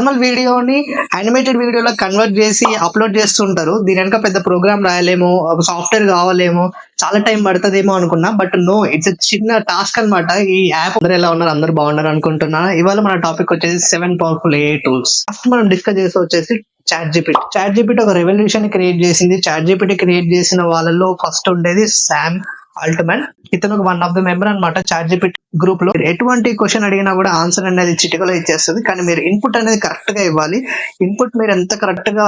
Normal వీడియోని animated వీడియోలో convert చేసి అప్లోడ్ చేస్తుంటారు. దీని వెనక పెద్ద ప్రోగ్రామ్ రాయలేమో, సాఫ్ట్వేర్ కావాలేమో, చాలా టైం పడుతుందేమో అనుకున్నా. బట్ నో, ఇట్స్ చిన్న టాస్క్ అన్నమాట. ఈ యాప్ అందరూ ఎలా ఉన్నారు? అందరూ బాగున్నారు అనుకుంటున్నా. ఇవాళ మన టాపిక్ వచ్చేసి 7 పవర్ఫుల్ ఏఐ టూల్స్. ఫస్ట్ మనం డిస్కస్ చేసి వచ్చేసి చాట్ జీపీటీ ఒక రెవల్యూషన్ క్రియేట్ చేసింది. చాట్ జీపీటీ క్రియేట్ చేసిన వాళ్ళలో ఫస్ట్ ఉండేది శామ్ ఆల్ట్మన్. ఇతను వన్ ఆఫ్ ద మెంబర్ అనమాట చాట్ జీపీటీ గ్రూప్ లో. ఎటువంటి క్వశ్చన్ అడిగినా కూడా ఆన్సర్ అనేది చిటికలో ఇచ్చేస్తుంది. కానీ మీరు ఇన్పుట్ అనేది కరెక్ట్ గా ఇవ్వాలి. ఇన్పుట్ మీరు ఎంత కరెక్ట్ గా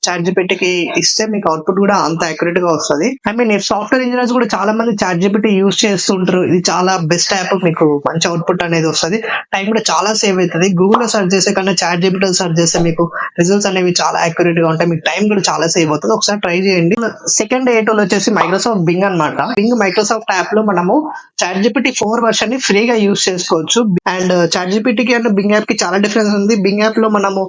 చాట్ జీపీటీకి ఇస్తే మీకు అవుట్పుట్ కూడా అంత అక్యురేట్ గా వస్తుంది. ఐ మీన్ సాఫ్ట్వేర్ ఇంజనీర్స్ కూడా చాలా మంది చాట్ జీపీటీ యూజ్ చేస్తుంటారు. ఇది చాలా బెస్ట్ యాప్, మీకు మంచి అవుట్పుట్ అనేది వస్తుంది. టైం కూడా చాలా సేవ్ అవుతుంది. గూగుల్ లో సర్చ్ చేసే కన్నా చాట్ జీపీటీ సర్చ్ చేస్తే మీకు రిజల్ట్స్ అనేవి చాలా అక్యురేట్ గా ఉంటాయి. మీకు టైం కూడా చాలా సేవ్ అవుతుంది. ఒకసారి ట్రై చేయండి. సెకండ్ ఏ టూల్ వచ్చేసి మైక్రోసాఫ్ట్ బింగ్ అనమాట. బింగ్ మైక్రోసాఫ్ట్ యాప్ లో మనము చాట్ జీపీటీ 4 వర్షన్ ని ఫ్రీగా యూజ్ చేసుకోవచ్చు. అండ్ చాట్ జీపీటీకి అండ్ బింగ్ యాప్ కి చాలా డిఫరెన్స్ ఉంది. బింగ్ యాప్ లో మనము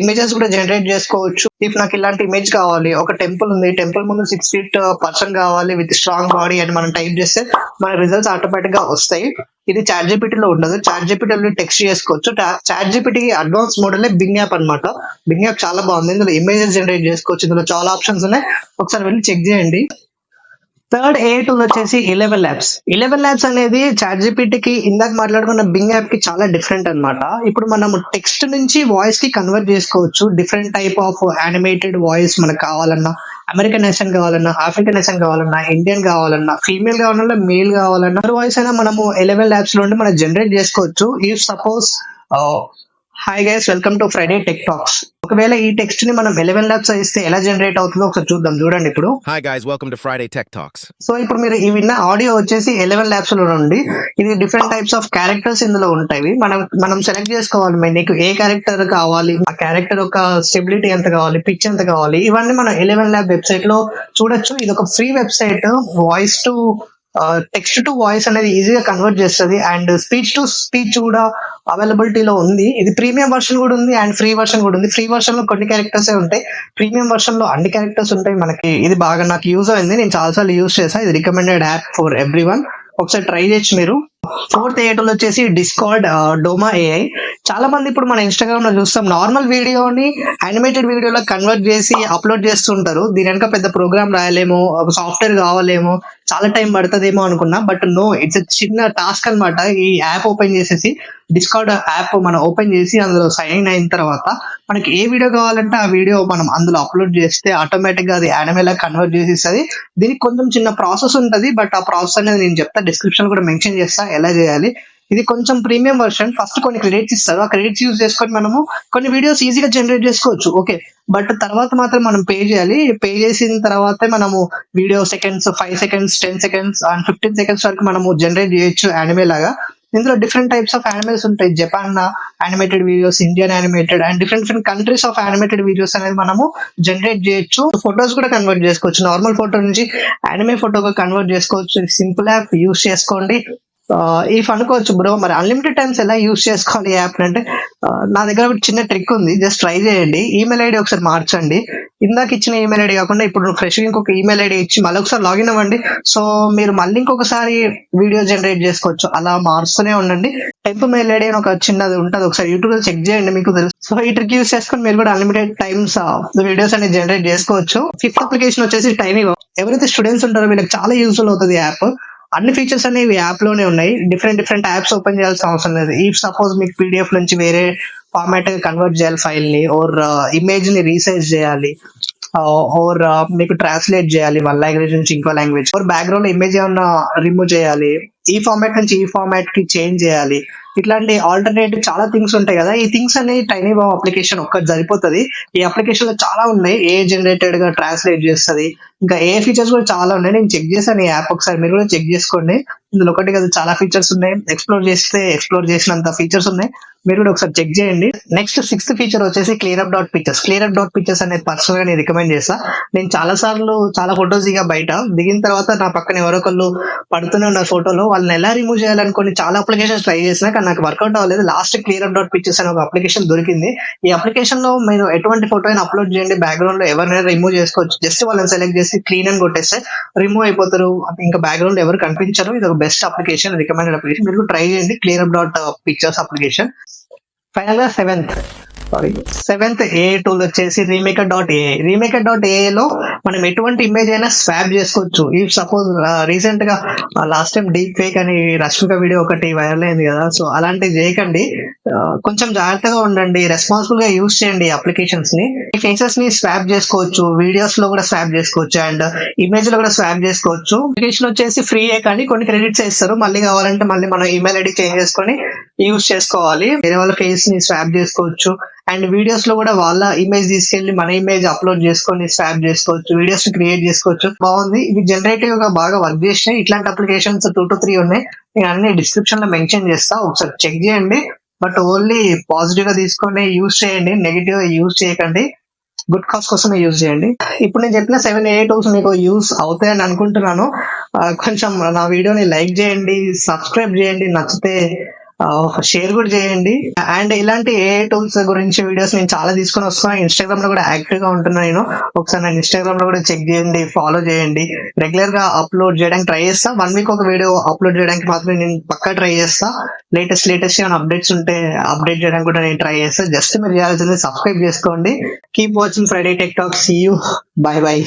ఇమేజెస్ కూడా జనరేట్ చేసుకోవచ్చు. ఇఫ్ నాకు ఇలాంటి ఇమేజ్ కావాలి, ఒక టెంపుల్ ఉంది, టెంపుల్ ముందు 6 feet పర్సన్ కావాలి విత్ స్ట్రాంగ్ బాడీ అని మనం టైప్ చేస్తే మన రిజల్ట్స్ ఆటోమేటిక్ గా వస్తాయి. ఇది చాట్ జీపీటీలో ఉండదు. చాట్ జీపీటీలో టెక్స్ట్ చేసుకోవచ్చు. Chat GPT advance model Bing app అనమాట. బింగ్ యాప్ చాలా బాగుంది. ఇందులో ఇమేజెస్ జనరేట్ చేసుకోవచ్చు. ఇందులో చాలా ఆప్షన్స్ ఉన్నాయి. ఒకసారి వెళ్ళి చెక్ చేయండి. థర్డ్ ఏ టూల్ వచ్చేసి 11 ల్యాబ్స్. 11 ల్యాబ్స్ అనేది చాట్ జీపీటీకి ఇందాక మాట్లాడుకున్న బింగ్ యాప్ కి చాలా డిఫరెంట్ అన్నమాట. ఇప్పుడు మనం టెక్స్ట్ నుంచి వాయిస్ కి కన్వర్ట్ చేసుకోవచ్చు. Different type of animated voice మనకు కావాలన్నా, అమెరికన్ నేషన్ కావాలన్నా, ఆఫ్రికన్ నేషన్ కావాలన్నా, ఇండియన్ కావాలన్నా, ఫీమేల్ కావాలన్నా, మేల్ కావాలన్నా, వాయిస్ అయినా మనము 11 ల్యాబ్స్ లో ఉండి మనం జనరేట్ చేసుకోవచ్చు. If suppose hi guys, welcome to Friday tech talks. ఒకవేళ ఈ టెక్స్ట్ ని మనం 11 ల్యాబ్స్ ఇస్తే ఎలా జనరేట్ అవుతుందో ఒకసారి చూద్దాం. చూడండి ఇప్పుడు. Hi guys, welcome to Friday Tech Talks. So ఇప్పుడు మీరు ఈ విన్న ఆడియో వచ్చేసి 11 ల్యాబ్స్ లో నుండి. ఇది డిఫరెంట్ టైప్స్ ఆఫ్ క్యారెక్టర్స్ ఇందులో ఉంటాయి. మనం సెలెక్ట్ చేసుకోవాలి. నీకు ఏ క్యారెక్టర్ కావాలి, ఆ క్యారెక్టర్ ఒక స్టెబిలిటీ ఎంత కావాలి, పిచ్ ఎంత కావాలి, ఇవన్నీ మనం 11 ల్యాబ్ వెబ్సైట్ లో చూడొచ్చు. ఇది ఒక free website. Voice to text to voice అనేది ఈజీగా కన్వర్ట్ చేస్తుంది. అండ్ స్పీచ్ టు స్పీచ్ కూడా అవైలబిలిటీలో ఉంది. ఇది ప్రీమియం వర్షన్ కూడా ఉంది అండ్ ఫ్రీ వర్షన్ కూడా ఉంది. ఫ్రీ వర్షన్ లో కొన్ని క్యారెక్టర్స్ ఉంటాయి, ప్రీమియం వర్షన్ లో అన్ని క్యారెక్టర్స్ ఉంటాయి. మనకి ఇది బాగా నాకు యూజ్ అయింది. నేను చాలా సార్లు యూజ్ చేసా. ఇది recommended app for every one. ఒకసారి ట్రై చేయొచ్చు మీరు. ఫోర్త్ ఏ టూల్ వచ్చేసి డిస్కార్డ్ డోమా ఏఐ. చాలా మంది ఇప్పుడు మన ఇన్స్టాగ్రామ్ లో చూస్తాం, నార్మల్ వీడియోని యానిమేటెడ్ వీడియోలో కన్వర్ట్ చేసి అప్లోడ్ చేస్తుంటారు. దీని వెనక పెద్ద ప్రోగ్రామ్ రాయలేమో, సాఫ్ట్వేర్ కావాలేమో, చాలా టైం పడుతుందేమో అనుకున్నా. బట్ నో, ఇట్స్ చిన్న టాస్క్ అన్నమాట. ఈ యాప్ ఓపెన్ చేసేసి డిస్కార్డ్ యాప్ మనం ఓపెన్ చేసి అందులో సైన్ అయిన తర్వాత మనకి ఏ వీడియో కావాలంటే ఆ వీడియో మనం అందులో అప్లోడ్ చేస్తే ఆటోమేటిక్ గా అది యానిమే లా కన్వర్ట్ చేసి ఇస్తుంది. దీనికి కొంచెం చిన్న ప్రాసెస్ ఉంటుంది. బట్ ఆ ప్రాసెస్ అనేది నేను చెప్తా, డిస్క్రిప్షన్ కూడా మెన్షన్ చేస్తా ఎలా చేయాలి. ఇది కొంచెం ప్రీమియం వర్షన్. ఫస్ట్ కొన్ని క్రెడిట్స్ ఇస్తారు. ఆ క్రెడిట్స్ యూజ్ చేసుకొని మనము కొన్ని వీడియోస్ ఈజీగా జనరేట్ చేసుకోవచ్చు. ఓకే, బట్ తర్వాత మాత్రం మనం పే చేయాలి. పే చేసిన తర్వాతే మనము video seconds, 5 seconds, 10 seconds and 15 seconds వరకు మనము జనరేట్ చేయొచ్చు యానిమే లాగా. ఇందులో డిఫరెంట్ టైప్స్ ఆఫ్ యానిమేస్ ఉంటాయి. Japan animated videos, Indian animated and different countries of animated videos అనేది మనము జనరేట్ చేయొచ్చు. ఫొటోస్ కూడా కన్వర్ట్ చేసుకోవచ్చు. నార్మల్ ఫోటో నుంచి యానిమే ఫోటోగా కన్వర్ట్ చేసుకోవచ్చు. సింపుల్ యాప్, యూస్ చేసుకోండి. ఇఫ్ అనుకోవచ్చు బ్రో, మరి అన్లిమిటెడ్ టైమ్స్ ఎలా యూస్ చేసుకోవాలి యాప్ అంటే, నా దగ్గర ఒక చిన్న ట్రిక్ ఉంది. జస్ట్ ట్రై చేయండి. ఈమెయిల్ ఐడి ఒకసారి మార్చండి. ఇందాక ఇచ్చిన ఈమెయిల్ ఐడి కాకుండా ఇప్పుడు ఫ్రెష్ ఇంకొక ఈమెయిల్ ఐడి ఇచ్చి మళ్ళీ ఒకసారి లాగిన్ అవ్వండి. సో మీరు మళ్ళీ ఇంకొకసారి వీడియో జనరేట్ చేసుకోవచ్చు. అలా మారుస్తూనే ఉండండి. టెంప్ మెయిల్ ఐడి అని ఒక చిన్నది ఉంటుంది, ఒకసారి యూట్యూబ్ లో చెక్ చేయండి, మీకు తెలుసు. సో ఈ ట్రిక్ యూస్ చేసుకొని మీరు కూడా అన్లిమిటెడ్ టైమ్స్ వీడియోస్ అనేది జనరేట్ చేసుకోవచ్చు. ఫిఫ్త్ అప్లికేషన్ వచ్చేసి టైనీ. ఎవరైతే స్టూడెంట్స్ ఉంటారో వీళ్ళకి చాలా యూస్ఫుల్ అవుతుంది యాప్. అన్ని ఫీచర్స్ అనేవి యాప్ లోనే ఉన్నాయి. డిఫరెంట్ యాప్స్ ఓపెన్ చేయాల్సిన అవసరం లేదు. ఈ సపోజ్ మీకు పీడిఎఫ్ నుంచి వేరే ఫార్మాట్ కన్వర్ట్ చేయాలి ఫైల్ ని, ఓర్ ఇమేజ్ ని రీసైజ్ చేయాలి, ఓర్ మీకు ట్రాన్స్లేట్ చేయాలి వన్ లాంగ్వేజ్ నుంచి ఇంకో లాంగ్వేజ్, ఓర్ బ్యాక్గ్రౌండ్ ఇమేజ్ ఏమన్నా రిమూవ్ చేయాలి, ఈ ఫార్మాట్ నుంచి ఈ ఫార్మాట్ కి చేంజ్ చేయాలి. ఇట్లాంటి ఆల్టర్నేటివ్ చాలా థింగ్స్ ఉంటాయి కదా. ఈ థింగ్స్ అనేవి టైనీ బాబ్ అప్లికేషన్ ఒక్కటి సరిపోతుంది. ఈ అప్లికేషన్ లో చాలా ఉన్నాయి. ఏ జనరేటెడ్ గా ట్రాన్స్లేట్ చేస్తుంది. ఇంకా ఏ ఫీచర్స్ కూడా చాలా ఉన్నాయి. నేను చెక్ చేశాను ఈ యాప్, ఒకసారి మీరు కూడా చెక్ చేసుకోండి. ఇందులో ఒకటి కదా చాలా ఫీచర్స్ ఉన్నాయి. ఎక్స్ప్లోర్ చేస్తే ఎక్స్ప్లోర్ చేసినంత ఫీచర్స్ ఉన్నాయి. మీరు కూడా ఒకసారి చెక్ చేయండి. నెక్స్ట్ 6th ఫీచర్ వచ్చేసి clear dot pictures. Clear dot pictures అనేది పర్సనల్ గా నేను రికమెండ్ చేస్తా. నేను చాలా సార్లు చాలా ఫొటోస్ దిగా బయట దిగిన తర్వాత నా పక్కన ఎవరొకళ్ళు పడుతూనే ఉన్న ఫోటోలో వాళ్ళని ఎలా రిమూవ్ చేయాలనుకుని చాలా అప్లికేషన్స్ ట్రై చేసినా కానీ నాకు వర్కౌట్ అవ్వలేదు. లాస్ట్ క్లియర్ డాట్ పిక్చర్స్ అనే ఒక అప్లికేషన్ దొరికింది. ఈ అప్లికేషన్ లో మీరు ఎటువంటి ఫోటో అయినా అప్లోడ్ చేయండి, బ్యాక్గ్రౌండ్ లో ఎవరినైనా రిమూవ్ చేసుకోవచ్చు. జస్ట్ వాళ్ళని సెలెక్ట్ చేసి క్లీన్ అని కొట్టేస్తే రిమూవ్ అయిపోతారు. ఇంకా బ్యాక్గ్రౌండ్ ఎవరు కనిపించరు. ఇది ఒక బెస్ట్ అప్లికేషన్, రికమెండెడ్ అప్లికేషన్. మీరు ట్రై చేయండి clear dot pictures application. Final గా 7th సారీ. సెవెంత్ ఏ టూల్ వచ్చేసి రీమేకర్.ఏఐ లో మనం ఎటువంటి ఇమేజ్ అయినా స్వాప్ చేసుకోవచ్చు. ఈ సపోజ్ రీసెంట్ గా లాస్ట్ టైం డీప్ ఫేక్ అని రష్మిక వీడియో ఒకటి వైరల్ అయింది కదా, సో అలాంటివి చేయకండి. కొంచెం జాగ్రత్తగా ఉండండి, రెస్పాన్సిబుల్ గా యూజ్ చేయండి అప్లికేషన్స్ ని. ఫేసెస్ ని స్వాప్ చేసుకోవచ్చు, వీడియోస్ లో కూడా స్వాప్ చేసుకోవచ్చు, అండ్ ఇమేజ్ లో కూడా స్వాప్ చేసుకోవచ్చు. అప్లికేషన్ వచ్చేసి ఫ్రీ కానీ కొన్ని క్రెడిట్స్ ఇస్తారు, మళ్ళీ కావాలంటే మళ్ళీ మనం ఈమెయిల్ ఐడి చేంజ్ చేసుకొని యూజ్ చేసుకోవాలి. వేరే వాళ్ళ ఫేస్ ని స్వాప్ చేసుకోవచ్చు, అండ్ వీడియోస్ లో కూడా వాళ్ళ ఇమేజ్ తీసుకెళ్లి మన ఇమేజ్ అప్లోడ్ చేసుకొని స్వాప్ చేసుకోవచ్చు, వీడియోస్ క్రియేట్ చేసుకోవచ్చు. బాగుంది, ఇవి జనరేటివ్ గా బాగా వర్క్ చేసినాయి. ఇట్లాంటి అప్లికేషన్స్ 2 to 3 ఉన్నాయి, నేను అన్ని డిస్క్రిప్షన్ లో మెన్షన్ చేస్తా, ఒకసారి చెక్ చేయండి. బట్ ఓన్లీ పాజిటివ్ గా తీసుకొని యూజ్ చేయండి, నెగిటివ్ గా యూజ్ చేయకండి, గుడ్ కాజ్ కోసమే యూజ్ చేయండి. ఇప్పుడు నేను చెప్పిన 7 AI టూల్స్ మీకు యూజ్ అవుతాయని అనుకుంటున్నాను. కొంచెం నా వీడియోని లైక్ చేయండి, సబ్స్క్రైబ్ చేయండి, నచ్చితే షేర్ కూడా చేయండి. అండ్ ఇలాంటి AI టూల్స్ గురించి వీడియోస్ నేను చాలా తీసుకొని వస్తున్నాను. ఇన్స్టాగ్రామ్ లో కూడా యాక్టివ్ గా ఉంటున్నాను నేను. ఒకసారి నేను ఇన్స్టాగ్రామ్ లో కూడా చెక్ చేయండి, ఫాలో చేయండి. రెగ్యులర్ గా అప్లోడ్ చేయడానికి ట్రై చేస్తా. 1 week ఒక వీడియో అప్లోడ్ చేయడానికి మాత్రమే నేను పక్కా ట్రై చేస్తా. లేటెస్ట్ ఏమైనా అప్డేట్స్ ఉంటే అప్డేట్ చేయడానికి కూడా నేను ట్రై చేస్తా. జస్ట్ మీరు చేయాల్సింది సబ్స్క్రైబ్ చేసుకోండి. Keep watching Friday tech talk. See you, bye by.